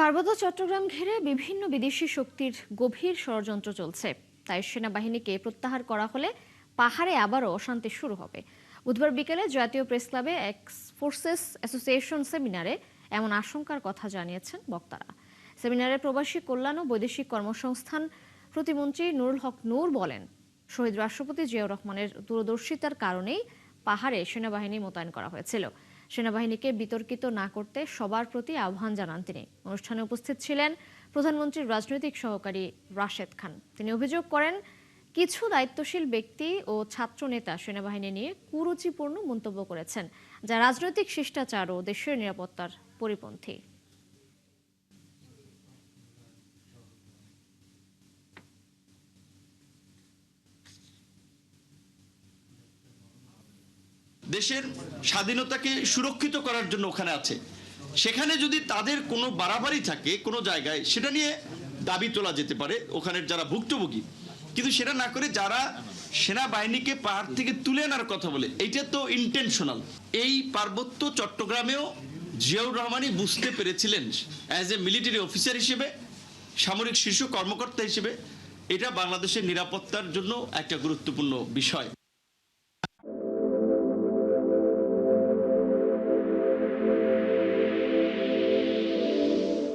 পার্বত্য চট্টগ্রাম ঘিরে বিভিন্ন বিদেশি শক্তির গভীর ষড়যন্ত্র চলছে। তাই সেনাবাহিনীকে প্রত্যাহার করা হলে পাহাড়ে আবারও অশান্তি শুরু হবে। বুধবার বিকেলে জাতীয় প্রেস ক্লাবে এক্স ফোর্সেস অ্যাসোসিয়েশন সেমিনারে এমন আশঙ্কার কথা জানিয়েছেন বক্তারা। সেমিনারে প্রবাসী কল্যাণ ও বৈদেশিক কর্মসংস্থান প্রতিমন্ত্রী নুরুল হক নূর বলেন, শহীদ রাষ্ট্রপতি জিয়াউর রহমানের দূরদর্শিতার কারণেই পাহাড়ে সেনাবাহিনী মোতায়েন করা হয়েছিল। সেনাবাহিনীকে বিতর্কিত না করতে সবার প্রতি আহ্বান জানান তিনি। অনুষ্ঠানে উপস্থিত ছিলেন প্রধানমন্ত্রীর রাজনৈতিক সহকারী রাশেদ খান। তিনি অভিযোগ করেন, কিছু দায়িত্বশীল ব্যক্তি ও ছাত্র নেতা সেনাবাহিনী নিয়ে কুরুচিপূর্ণ মন্তব্য করেছেন, যা রাজনৈতিক শিষ্টাচার ও দেশের নিরাপত্তার পরিপন্থী। দেশের স্বাধীনতাকে সুরক্ষিত করার জন্য ওখানে আছে। সেখানে যদি তাদের কোনো বাড়াবাড়ি থাকে কোনো জায়গায়, সেটা নিয়ে দাবি তোলা যেতে পারে ওখানের যারা ভুক্তভোগী, কিন্তু সেটা না করে যারা সেনাবাহিনীকে পাহাড় থেকে তুলে আনার কথা বলে, এইটা তো ইন্টেনশনাল। এই পার্বত্য চট্টগ্রামেও জিয়াউর রহমানই বুঝতে পেরেছিলেন অ্যাজ এ মিলিটারি অফিসার হিসেবে, সামরিক শীর্ষ কর্মকর্তা হিসেবে, এটা বাংলাদেশের নিরাপত্তার জন্য একটা গুরুত্বপূর্ণ বিষয়।